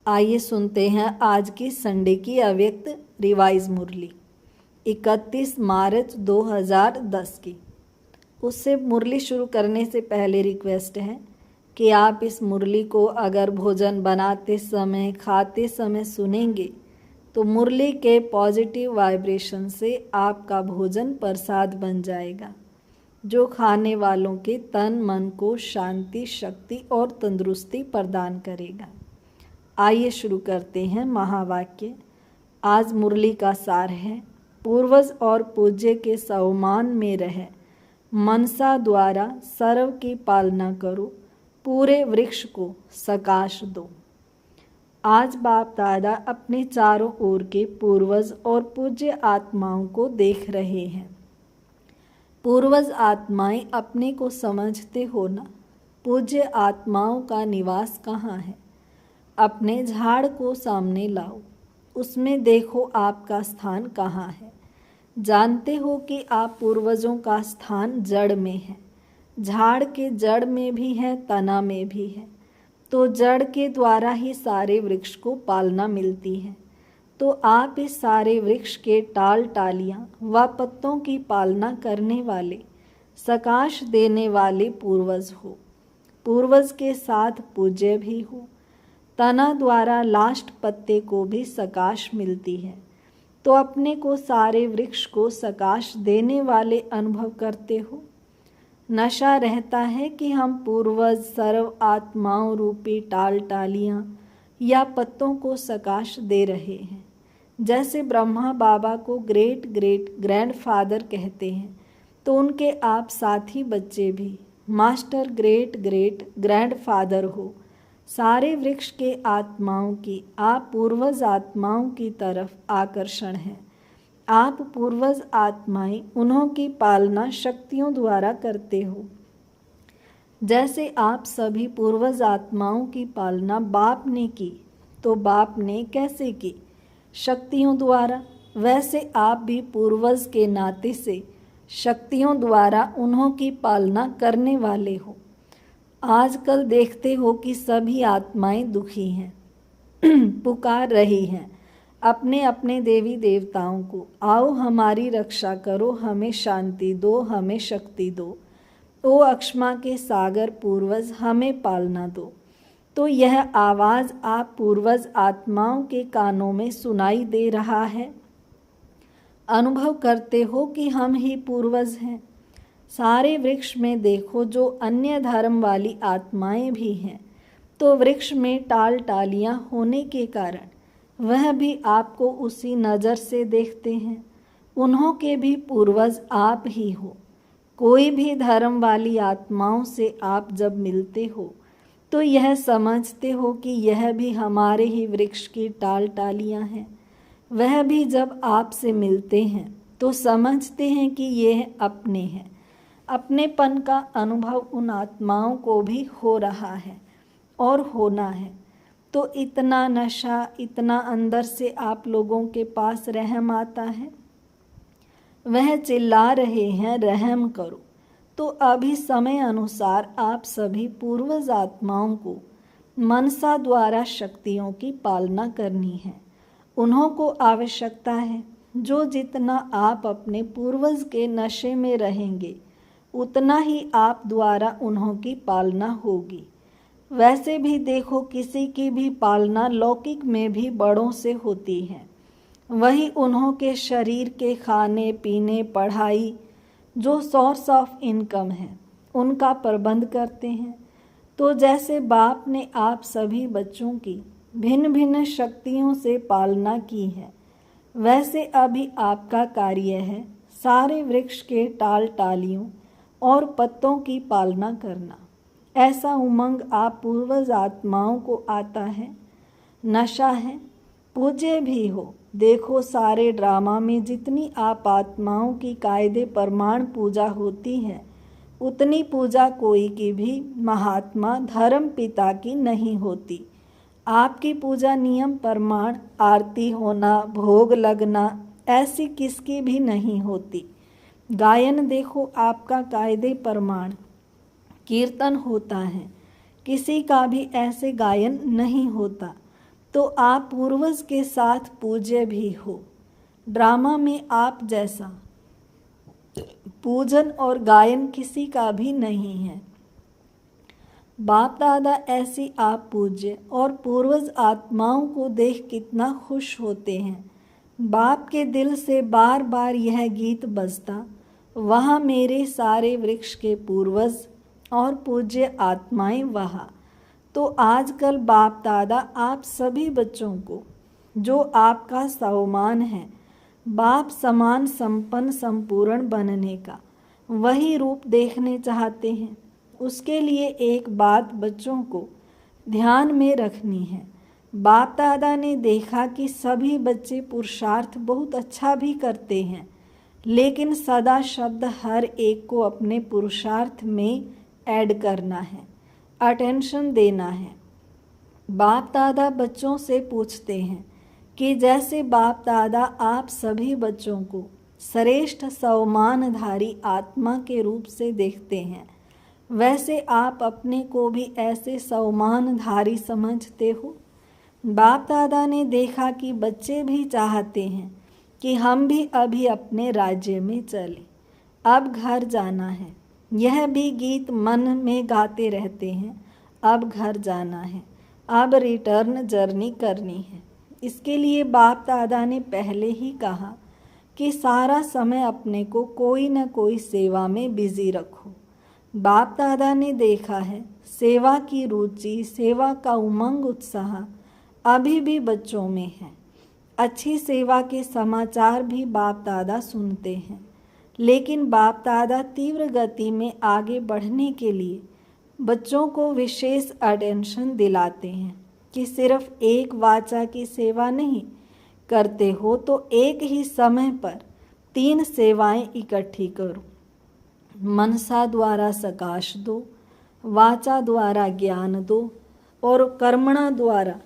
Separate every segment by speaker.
Speaker 1: आइए सुनते हैं आज की संडे की अव्यक्त रिवाइज मुरली 31 मार्च 2010 की। उससे मुरली शुरू करने से पहले रिक्वेस्ट है कि आप इस मुरली को अगर भोजन बनाते समय खाते समय सुनेंगे तो मुरली के पॉजिटिव वाइब्रेशन से आपका भोजन प्रसाद बन जाएगा, जो खाने वालों के तन मन को शांति, शक्ति और तंदुरुस्ती प्रदान करेगा। आइए शुरू करते हैं महावाक्य। आज मुरली का सार है, पूर्वज और पूज्य के सम्मान में रह मनसा द्वारा सर्व की पालना करो, पूरे वृक्ष को सकाश दो। आज बाप दादा अपने चारों ओर के पूर्वज और पूज्य आत्माओं को देख रहे हैं। पूर्वज आत्माएं अपने को समझते हो ना? पूज्य आत्माओं का निवास कहाँ है? अपने झाड़ को सामने लाओ, उसमें देखो आपका स्थान कहाँ है। जानते हो कि आप पूर्वजों का स्थान जड़ में है। झाड़ के जड़ में भी है, तना में भी है, तो जड़ के द्वारा ही सारे वृक्ष को पालना मिलती है। तो आप इस सारे वृक्ष के टाल टालियाँ व पत्तों की पालना करने वाले, सकाश देने वाले पूर्वज हो। पूर्वज के साथ पूज्य भी हो। तना द्वारा लास्ट पत्ते को भी सकाश मिलती है, तो अपने को सारे वृक्ष को सकाश देने वाले अनुभव करते हो। नशा रहता है कि हम पूर्वज सर्व आत्माओं रूपी टाल टालियाँ या पत्तों को सकाश दे रहे हैं। जैसे ब्रह्मा बाबा को ग्रेट ग्रेट ग्रैंडफादर कहते हैं, तो उनके आप साथी बच्चे भी मास्टर ग्रेट ग्रेट ग्रैंडफादर हो। सारे वृक्ष के आत्माओं की आप पूर्वज आत्माओं की तरफ आकर्षण है। आप पूर्वज आत्माएं उन्हों की पालना शक्तियों द्वारा करते हो। जैसे आप सभी पूर्वज आत्माओं की पालना बाप ने की, तो बाप ने कैसे की? शक्तियों द्वारा। वैसे आप भी पूर्वज के नाते से शक्तियों द्वारा उन्हों की पालना करने वाले हो। आजकल देखते हो कि सभी आत्माएं दुखी हैं, पुकार रही हैं अपने अपने देवी देवताओं को, आओ हमारी रक्षा करो, हमें शांति दो, हमें शक्ति दो। ओ अक्षमा के सागर पूर्वज, हमें पालना दो। तो यह आवाज़ आप पूर्वज आत्माओं के कानों में सुनाई दे रहा है। अनुभव करते हो कि हम ही पूर्वज हैं। सारे वृक्ष में देखो जो अन्य धर्म वाली आत्माएं भी हैं, तो वृक्ष में टाल टालियाँ होने के कारण वह भी आपको उसी नज़र से देखते हैं। उन्हों के भी पूर्वज आप ही हो। कोई भी धर्म वाली आत्माओं से आप जब मिलते हो तो यह समझते हो कि यह भी हमारे ही वृक्ष की टाल टालियाँ हैं। वह भी जब आपसे मिलते हैं तो समझते हैं कि यह अपने हैं। अपनेपन का अनुभव उन आत्माओं को भी हो रहा है और होना है। तो इतना नशा, इतना अंदर से आप लोगों के पास रहम आता है। वह चिल्ला रहे हैं रहम करो। तो अभी समय अनुसार आप सभी पूर्वज आत्माओं को मनसा द्वारा शक्तियों की पालना करनी है। उन्हों को आवश्यकता है, जो जितना आप अपने पूर्वज के नशे में रहेंगे उतना ही आप द्वारा उन्हों की पालना होगी। वैसे भी देखो, किसी की भी पालना लौकिक में भी बड़ों से होती है। वही उन्हों के शरीर के खाने पीने, पढ़ाई, जो सोर्स ऑफ इनकम है, उनका प्रबंध करते हैं। तो जैसे बाप ने आप सभी बच्चों की भिन्न भिन्न शक्तियों से पालना की है, वैसे अभी आपका कार्य है सारे वृक्ष के टाल टालियों और पत्तों की पालना करना। ऐसा उमंग आप पूर्वज आत्माओं को आता है। नशा है, पूज्य भी हो। देखो सारे ड्रामा में जितनी आप आत्माओं की कायदे प्रमाण पूजा होती है, उतनी पूजा कोई की भी महात्मा धर्म पिता की नहीं होती। आपकी पूजा नियम प्रमाण, आरती होना, भोग लगना, ऐसी किसकी भी नहीं होती। गायन देखो आपका कायदे प्रमाण, कीर्तन होता है, किसी का भी ऐसे गायन नहीं होता। तो आप पूर्वज के साथ पूज्य भी हो। ड्रामा में आप जैसा पूजन और गायन किसी का भी नहीं है। बाप दादा ऐसी आप पूज्य और पूर्वज आत्माओं को देख कितना खुश होते हैं। बाप के दिल से बार बार यह गीत बजता, वहाँ मेरे सारे वृक्ष के पूर्वज और पूज्य आत्माएं वहाँ। तो आजकल बाप दादा आप सभी बच्चों को, जो आपका सम्मान है, बाप समान संपन्न संपूर्ण बनने का वही रूप देखने चाहते हैं। उसके लिए एक बात बच्चों को ध्यान में रखनी है। बाप दादा ने देखा कि सभी बच्चे पुरुषार्थ बहुत अच्छा भी करते हैं, लेकिन सदा शब्द हर एक को अपने पुरुषार्थ में ऐड करना है, अटेंशन देना है। बाप दादा बच्चों से पूछते हैं कि जैसे बाप दादा आप सभी बच्चों को श्रेष्ठ सम्मानधारी आत्मा के रूप से देखते हैं, वैसे आप अपने को भी ऐसे सम्मानधारी समझते हो। बाप दादा ने देखा कि बच्चे भी चाहते हैं कि हम भी अभी अपने राज्य में चलें, अब घर जाना है। यह भी गीत मन में गाते रहते हैं, अब घर जाना है, अब रिटर्न जर्नी करनी है। इसके लिए बाप दादा ने पहले ही कहा कि सारा समय अपने को कोई न कोई सेवा में बिजी रखो। बाप दादा ने देखा है सेवा की रुचि, सेवा का उमंग, उत्साह अभी भी बच्चों में है। अच्छी सेवा के समाचार भी बाप दादा सुनते हैं, लेकिन बाप दादा तीव्र गति में आगे बढ़ने के लिए बच्चों को विशेष अटेंशन दिलाते हैं कि सिर्फ एक वाचा की सेवा नहीं करते हो तो एक ही समय पर 3 सेवाएं इकट्ठी करो। मनसा द्वारा सकाश दो, वाचा द्वारा ज्ञान दो और कर्मणा द्वारा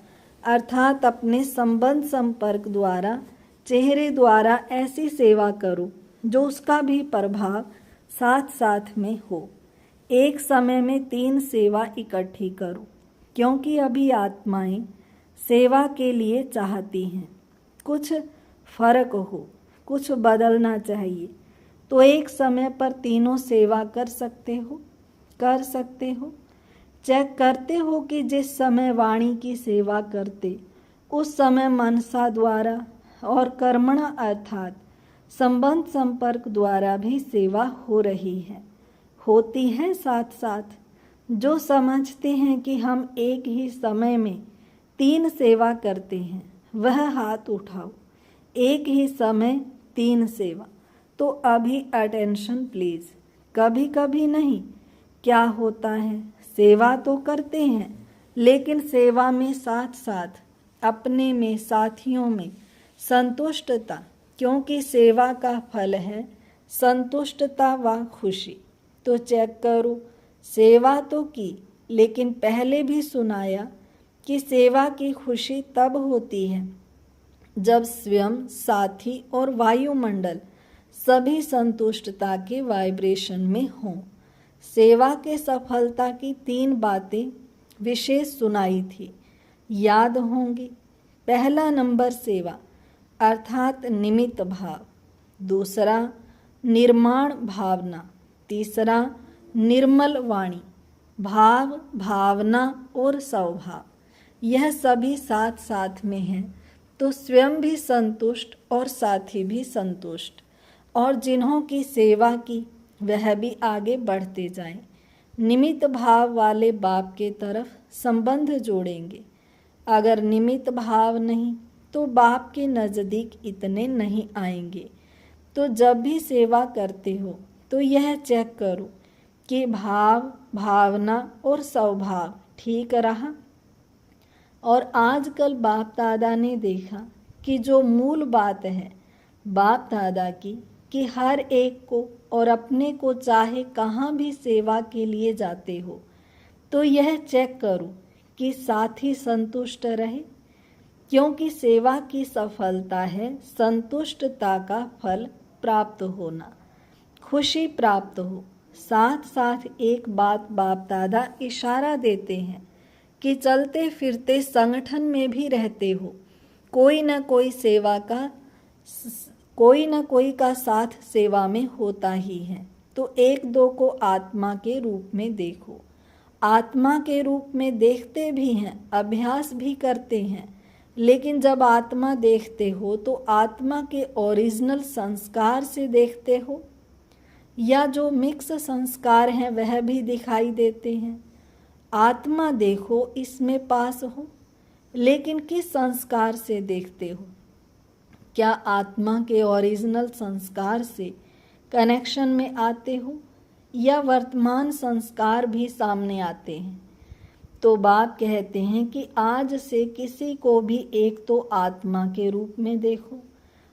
Speaker 1: अर्थात अपने संबंध संपर्क द्वारा, चेहरे द्वारा ऐसी सेवा करो जो उसका भी प्रभाव साथ साथ में हो। एक समय में 3 सेवा इकट्ठी करो, क्योंकि अभी आत्माएं सेवा के लिए चाहती हैं। कुछ फर्क हो, कुछ बदलना चाहिए, तो एक समय पर तीनों सेवा कर सकते हो। चेक करते हो कि जिस समय वाणी की सेवा करते उस समय मनसा द्वारा और कर्मणा अर्थात संबंध संपर्क द्वारा भी सेवा हो रही है, होती है साथ साथ। जो समझते हैं कि हम एक ही समय में 3 सेवा करते हैं वह हाथ उठाओ। एक ही समय 3 सेवा, तो अभी अटेंशन प्लीज। कभी कभी नहीं, क्या होता है सेवा तो करते हैं, लेकिन सेवा में साथ साथ अपने में, साथियों में संतुष्टता, क्योंकि सेवा का फल है संतुष्टता व खुशी। तो चेक करो, सेवा तो की, लेकिन पहले भी सुनाया कि सेवा की खुशी तब होती है जब स्वयं, साथी और वायुमंडल सभी संतुष्टता के वाइब्रेशन में हों। सेवा के सफलता की 3 बातें विशेष सुनाई थी, याद होंगी। पहला नंबर सेवा अर्थात निमित्त भाव, दूसरा निर्माण भावना, तीसरा निर्मल वाणी, भाव, भावना और स्वभाव। यह सभी साथ साथ में हैं, तो स्वयं भी संतुष्ट और साथी भी संतुष्ट, और जिन्हों की सेवा की वह भी आगे बढ़ते जाएं। निमित्त भाव वाले बाप के तरफ संबंध जोड़ेंगे। अगर निमित्त भाव नहीं तो बाप के नज़दीक इतने नहीं आएंगे। तो जब भी सेवा करते हो तो यह चेक करो कि भाव, भावना और स्वभाव ठीक रहा। और आजकल बाप दादा ने देखा कि जो मूल बात है बाप दादा की, कि हर एक को और अपने को चाहे कहाँ भी सेवा के लिए जाते हो तो यह चेक करो कि साथी संतुष्ट रहे, क्योंकि सेवा की सफलता है संतुष्टता का फल प्राप्त होना, खुशी प्राप्त हो। साथ साथ एक बात बाप दादा इशारा देते हैं कि चलते फिरते संगठन में भी रहते हो, कोई न कोई का साथ सेवा में होता ही है। तो एक दो को आत्मा के रूप में देखो। आत्मा के रूप में देखते भी हैं, अभ्यास भी करते हैं, लेकिन जब आत्मा देखते हो तो आत्मा के ओरिजिनल संस्कार से देखते हो या जो मिक्स संस्कार हैं वह भी दिखाई देते हैं। आत्मा देखो, इसमें पास हो, लेकिन किस संस्कार से देखते हो? क्या आत्मा के ओरिजिनल संस्कार से कनेक्शन में आते हो या वर्तमान संस्कार भी सामने आते हैं? तो बाप कहते हैं कि आज से किसी को भी एक तो आत्मा के रूप में देखो,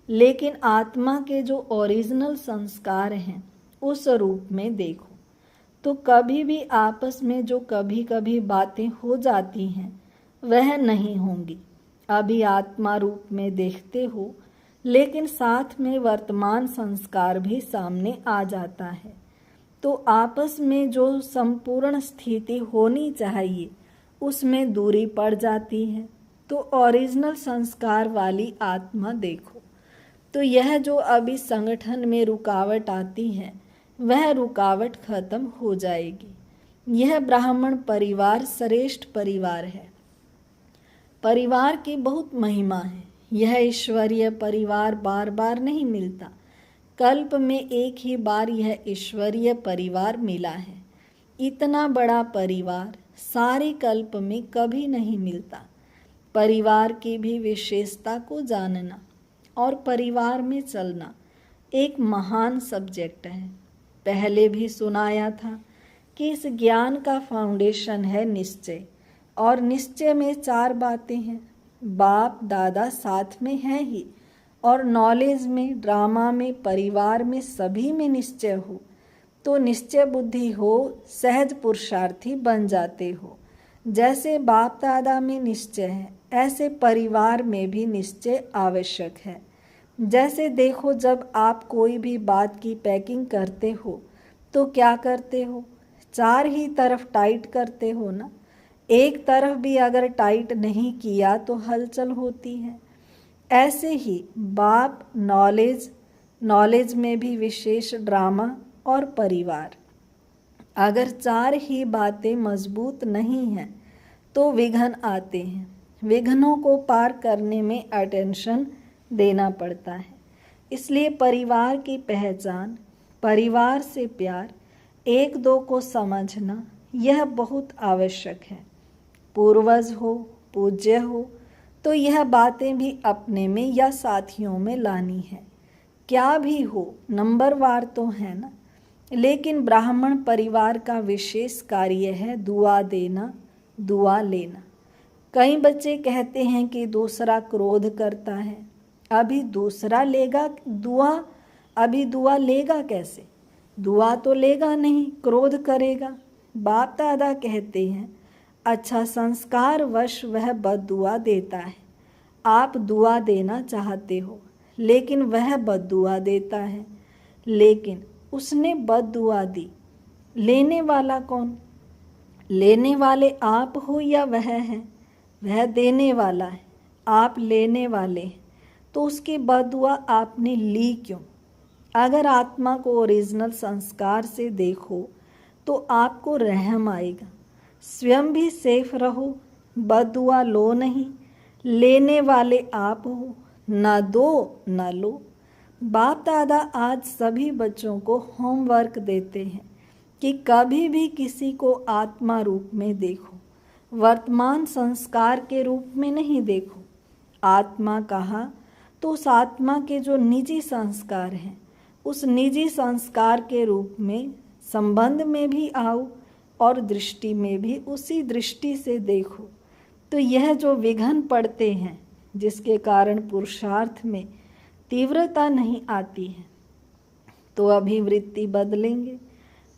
Speaker 1: लेकिन आत्मा के जो ओरिजिनल संस्कार हैं उस रूप में देखो। तो कभी भी आपस में जो कभी कभी बातें हो जाती हैं वह नहीं होंगी। अभी आत्मा रूप में देखते हो, लेकिन साथ में वर्तमान संस्कार भी सामने आ जाता है। तो आपस में जो संपूर्ण स्थिति होनी चाहिए उसमें दूरी पड़ जाती है। तो ओरिजिनल संस्कार वाली आत्मा देखो। तो यह जो अभी संगठन में रुकावट आती है वह रुकावट खत्म हो जाएगी। यह ब्राह्मण परिवार श्रेष्ठ परिवार है। परिवार की बहुत महिमा है। यह ईश्वरीय परिवार बार बार नहीं मिलता, कल्प में एक ही बार यह ईश्वरीय परिवार मिला है। इतना बड़ा परिवार सारे कल्प में कभी नहीं मिलता। परिवार की भी विशेषता को जानना और परिवार में चलना एक महान सब्जेक्ट है। पहले भी सुनाया था कि इस ज्ञान का फाउंडेशन है निश्चय, और निश्चय में 4 बातें हैं। बाप दादा साथ में है ही, और नॉलेज में, ड्रामा में, परिवार में, सभी में निश्चय हो तो निश्चय बुद्धि हो, सहज पुरुषार्थी बन जाते हो। जैसे बाप दादा में निश्चय है, ऐसे परिवार में भी निश्चय आवश्यक है। जैसे देखो, जब आप कोई भी बात की पैकिंग करते हो तो क्या करते हो? 4 ही तरफ टाइट करते हो ना। एक तरफ भी अगर टाइट नहीं किया तो हलचल होती है। ऐसे ही बाप, नॉलेज में भी विशेष ड्रामा और परिवार, अगर 4 ही बातें मजबूत नहीं हैं तो विघ्न आते हैं। विघ्नों को पार करने में अटेंशन देना पड़ता है। इसलिए परिवार की पहचान, परिवार से प्यार, एक दो को समझना, यह बहुत आवश्यक है। पूर्वज हो, पूज्य हो तो यह बातें भी अपने में या साथियों में लानी है। क्या भी हो, नंबरवार तो है ना। लेकिन ब्राह्मण परिवार का विशेष कार्य है दुआ देना, दुआ लेना। कई बच्चे कहते हैं कि दूसरा क्रोध करता है, अभी दूसरा लेगा दुआ, अभी दुआ लेगा कैसे? दुआ तो लेगा नहीं, क्रोध करेगा। बाप दादा कहते हैं अच्छा संस्कार वश वह बद्दुआ देता है। आप दुआ देना चाहते हो लेकिन वह बद्दुआ देता है। लेकिन उसने बद्दुआ दी, लेने वाला कौन? लेने वाले आप हो या वह है? वह देने वाला है, आप लेने वाले हैं। तो उसकी बद्दुआ आपने ली क्यों? अगर आत्मा को ओरिजिनल संस्कार से देखो तो आपको रहम आएगा। स्वयं भी सेफ रहो, बद्दुआ लो नहीं। लेने वाले आप हो, ना दो ना लो। बाप दादा आज सभी बच्चों को होमवर्क देते हैं कि कभी भी किसी को आत्मा रूप में देखो, वर्तमान संस्कार के रूप में नहीं देखो। आत्मा कहा तो उस आत्मा के जो निजी संस्कार हैं उस निजी संस्कार के रूप में संबंध में भी आओ और दृष्टि में भी उसी दृष्टि से देखो। तो यह जो विघ्न पड़ते हैं जिसके कारण पुरुषार्थ में तीव्रता नहीं आती है, तो अभिवृत्ति बदलेंगे,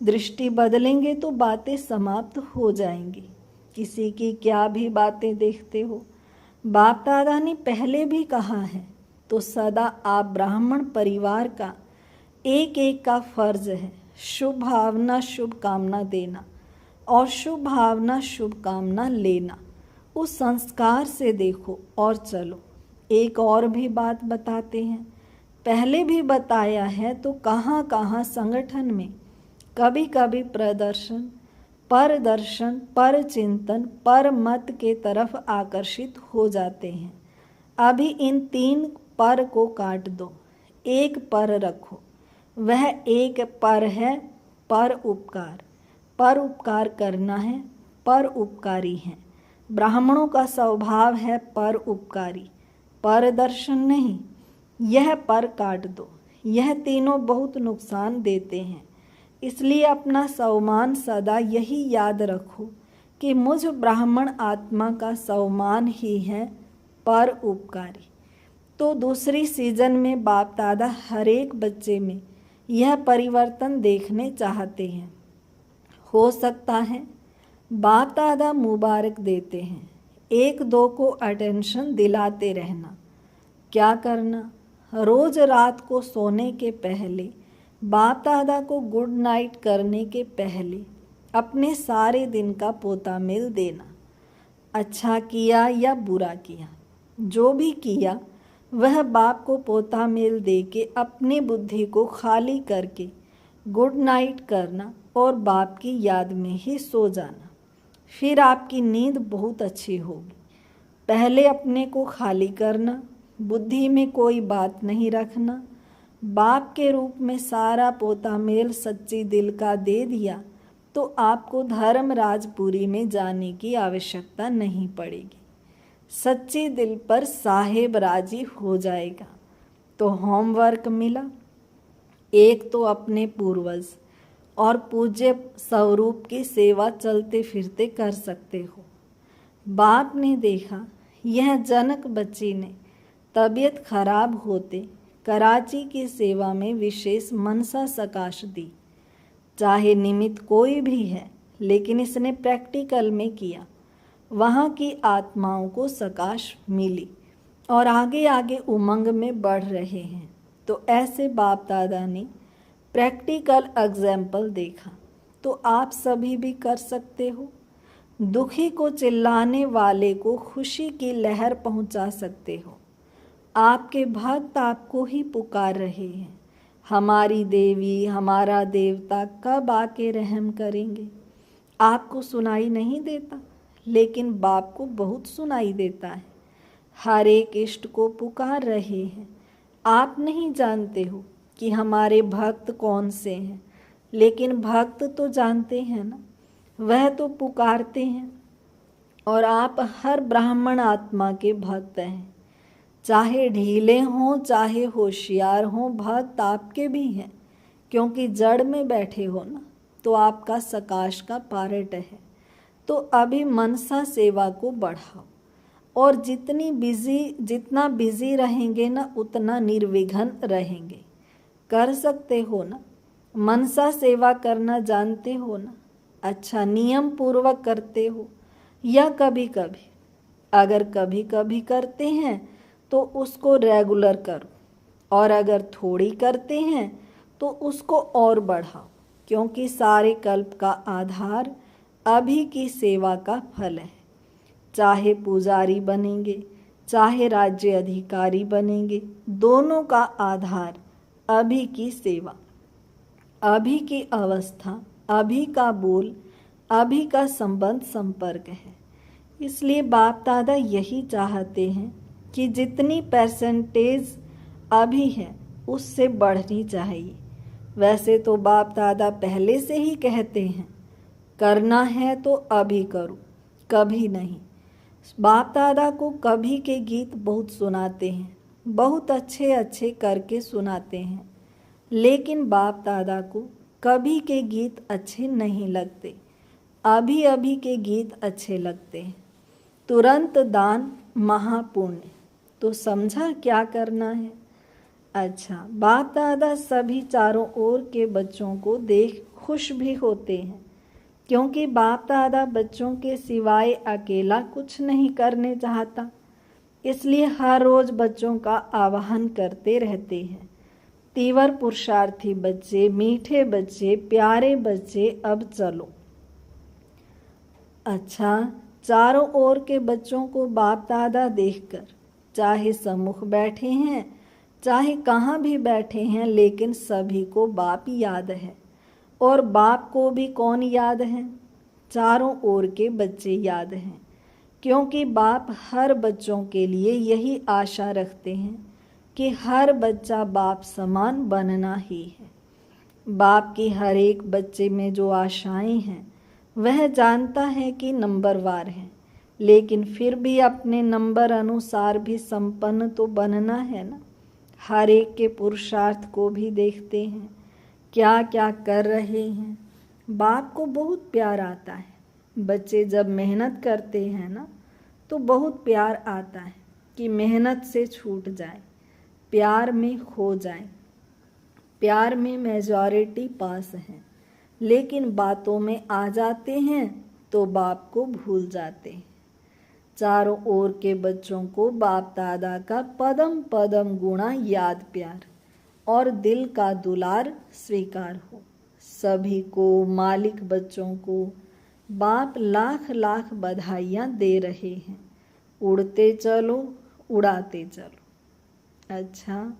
Speaker 1: दृष्टि बदलेंगे तो बातें समाप्त हो जाएंगी। किसी की क्या भी बातें देखते हो, बाप दादा ने पहले भी कहा है। तो सदा आप ब्राह्मण परिवार का एक एक का फर्ज है शुभ भावना, शुभ कामना देना। और शुभ भावना शुभकामना लेना। उस संस्कार से देखो और चलो। एक और भी बात बताते हैं, पहले भी बताया है तो कहाँ कहाँ संगठन में कभी कभी प्रदर्शन, परदर्शन, पर चिंतन, पर मत के तरफ आकर्षित हो जाते हैं। अभी इन 3 पर को काट दो, एक पर रखो। वह एक पर है पर उपकार। पर उपकार करना है, पर उपकारी हैं। ब्राह्मणों का स्वभाव है पर उपकारी, पर दर्शन नहीं। यह पर काट दो। यह तीनों बहुत नुकसान देते हैं। इसलिए अपना सम्मान सदा यही याद रखो कि मुझ ब्राह्मण आत्मा का सम्मान ही है पर उपकारी। तो दूसरी सीजन में बाप दादा हर एक बच्चे में यह परिवर्तन देखने चाहते हैं। हो सकता है बाप दादा मुबारक देते हैं, 1-2 को अटेंशन दिलाते रहना। क्या करना? रोज रात को सोने के पहले, बाप दादा को गुड नाइट करने के पहले अपने सारे दिन का पोता मेल देना। अच्छा किया या बुरा किया, जो भी किया वह बाप को पोता मेल दे के अपनी बुद्धि को खाली करके गुड नाइट करना और बाप की याद में ही सो जाना। फिर आपकी नींद बहुत अच्छी होगी। पहले अपने को खाली करना, बुद्धि में कोई बात नहीं रखना। बाप के रूप में सारा पोता मेल सच्ची दिल का दे दिया तो आपको धर्मराजपुरी में जाने की आवश्यकता नहीं पड़ेगी। सच्ची दिल पर साहेब राजी हो जाएगा। तो होमवर्क मिला। एक तो अपने पूर्वज और पूज्य स्वरूप की सेवा चलते फिरते कर सकते हो। बाप ने देखा यह जनक बच्ची ने तबीयत खराब होते कराची की सेवा में विशेष मनसा सकाश दी। चाहे निमित्त कोई भी है, लेकिन इसने प्रैक्टिकल में किया। वहाँ की आत्माओं को सकाश मिली और आगे आगे उमंग में बढ़ रहे हैं। तो ऐसे बाप दादा ने प्रैक्टिकल एग्जाम्पल देखा। तो आप सभी भी कर सकते हो। दुखी को चिल्लाने वाले को खुशी की लहर पहुंचा सकते हो। आपके भक्त आपको ही पुकार रहे हैं, हमारी देवी, हमारा देवता कब आके रहम करेंगे। आपको सुनाई नहीं देता, लेकिन बाप को बहुत सुनाई देता है। हर एक इष्ट को पुकार रहे हैं। आप नहीं जानते हो कि हमारे भक्त कौन से हैं, लेकिन भक्त तो जानते हैं ना, वह तो पुकारते हैं। और आप हर ब्राह्मण आत्मा के भक्त हैं। चाहे ढीले हों चाहे होशियार हों, भक्त आपके भी हैं, क्योंकि जड़ में बैठे हो ना, तो आपका सकाश का पार्ट है। तो अभी मनसा सेवा को बढ़ाओ और जितना बिजी रहेंगे ना, उतना निर्विघ्न रहेंगे। कर सकते हो ना? मनसा सेवा करना जानते हो ना? अच्छा, नियम पूर्वक करते हो या कभी कभी? अगर कभी कभी करते हैं तो उसको रेगुलर करो, और अगर थोड़ी करते हैं तो उसको और बढ़ाओ, क्योंकि सारे कल्प का आधार अभी की सेवा का फल है। चाहे पुजारी बनेंगे, चाहे राज्य अधिकारी बनेंगे, दोनों का आधार अभी की सेवा, अभी की अवस्था, अभी का बोल, अभी का संबंध संपर्क है। इसलिए बाप दादा यही चाहते हैं कि जितनी परसेंटेज अभी है उससे बढ़नी चाहिए। वैसे तो बाप दादा पहले से ही कहते हैं करना है तो अभी करो, कभी नहीं। बाप दादा को कभी के गीत बहुत सुनाते हैं, बहुत अच्छे अच्छे करके सुनाते हैं, लेकिन बाप दादा को कभी के गीत अच्छे नहीं लगते, अभी अभी के गीत अच्छे लगते हैं। तुरंत दान महापुण्य। तो समझा क्या करना है? अच्छा, बाप दादा सभी चारों ओर के बच्चों को देख खुश भी होते हैं, क्योंकि बाप दादा बच्चों के सिवाय अकेला कुछ नहीं करने चाहता। इसलिए हर रोज बच्चों का आवाहन करते रहते हैं। तीव्र पुरुषार्थी बच्चे, मीठे बच्चे, प्यारे बच्चे, अब चलो। अच्छा, चारों ओर के बच्चों को बाप दादा देखकर, चाहे सम्मुख बैठे हैं चाहे कहाँ भी बैठे हैं, लेकिन सभी को बाप याद है। और बाप को भी कौन याद है? चारों ओर के बच्चे याद हैं, क्योंकि बाप हर बच्चों के लिए यही आशा रखते हैं कि हर बच्चा बाप समान बनना ही है। बाप की हर एक बच्चे में जो आशाएं हैं वह जानता है कि नंबरवार है, लेकिन फिर भी अपने नंबर अनुसार भी संपन्न तो बनना है ना। हर एक के पुरुषार्थ को भी देखते हैं, क्या क्या कर रहे हैं। बाप को बहुत प्यार आता है। बच्चे जब मेहनत करते हैं ना तो बहुत प्यार आता है कि मेहनत से छूट जाए, प्यार में खो जाए। प्यार में मेजॉरिटी पास है, लेकिन बातों में आ जाते हैं तो बाप को भूल जाते हैं। चारों ओर के बच्चों को बाप दादा का पदम पदम गुणा याद प्यार और दिल का दुलार स्वीकार हो। सभी को, मालिक बच्चों को बाप लाख लाख बधाइयाँ दे रहे हैं। उड़ते चलो, उड़ाते चलो। अच्छा,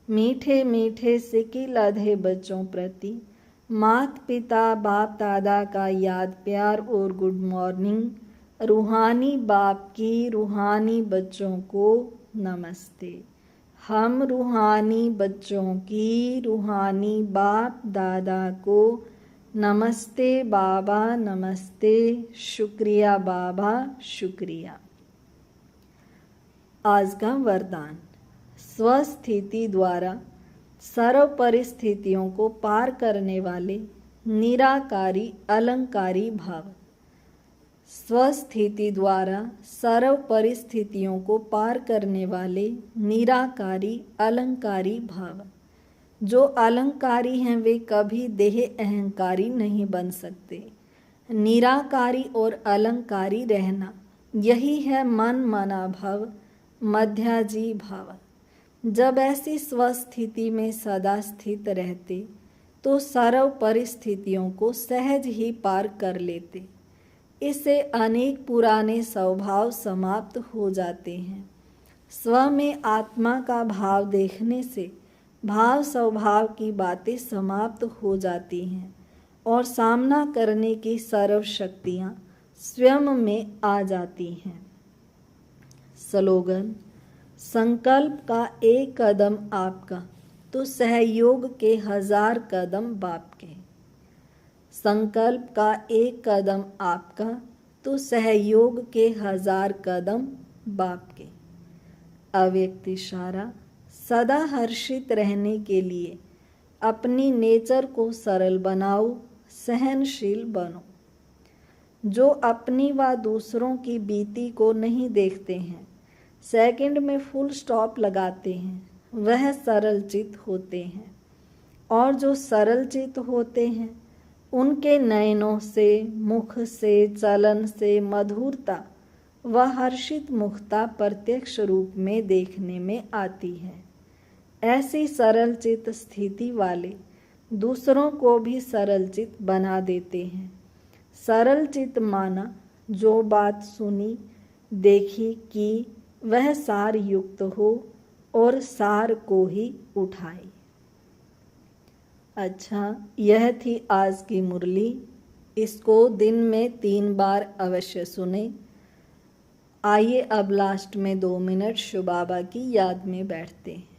Speaker 1: मीठे मीठे सिक्के लधे बच्चों प्रति माता पिता बाप दादा का याद प्यार और गुड मॉर्निंग। रूहानी बाप की रूहानी बच्चों को नमस्ते। हम रूहानी बच्चों की रूहानी बाप दादा को नमस्ते बाबा, नमस्ते, शुक्रिया बाबा, शुक्रिया। आज का वरदान, स्वस्थिति द्वारा सर्व परिस्थितियों को पार करने वाले निराकारी अलंकारी भाव। स्वस्थिति द्वारा सर्व परिस्थितियों को पार करने वाले निराकारी अलंकारी भाव। जो अलंकारी हैं वे कभी देह अहंकारी नहीं बन सकते। निराकारी और अलंकारी रहना, यही है मन मना भाव, मध्याजी भाव। जब ऐसी स्वस्थिति में सदा स्थित रहते तो सर्व परिस्थितियों को सहज ही पार कर लेते। इससे अनेक पुराने स्वभाव समाप्त हो जाते हैं। स्व में आत्मा का भाव देखने से भाव स्वभाव की बातें समाप्त हो जाती हैं और सामना करने की सर्व शक्तियाँ स्वयं में आ जाती हैं। स्लोगन, संकल्प का एक कदम आपका तो सहयोग के 1000 कदम बाप के। संकल्प का एक कदम आपका तो सहयोग के 1000 कदम बाप के। अव्यक्त इशारा, सदा हर्षित रहने के लिए अपनी नेचर को सरल बनाओ, सहनशील बनो। जो अपनी व दूसरों की बीती को नहीं देखते हैं, सेकंड में फुल स्टॉप लगाते हैं, वह सरल चित्त होते हैं। और जो सरल चित्त होते हैं उनके नयनों से, मुख से, चलन से मधुरता व हर्षित मुखता प्रत्यक्ष रूप में देखने में आती है। ऐसी सरल चित्त स्थिति वाले दूसरों को भी सरल चित्त बना देते हैं। सरल चित्त माना जो बात सुनी, देखी कि वह सार युक्त हो और सार को ही उठाए। अच्छा, यह थी आज की मुरली। इसको दिन में 3 बार अवश्य सुने। आइए अब लास्ट में 2 मिनट शिव बाबा की याद में बैठते हैं।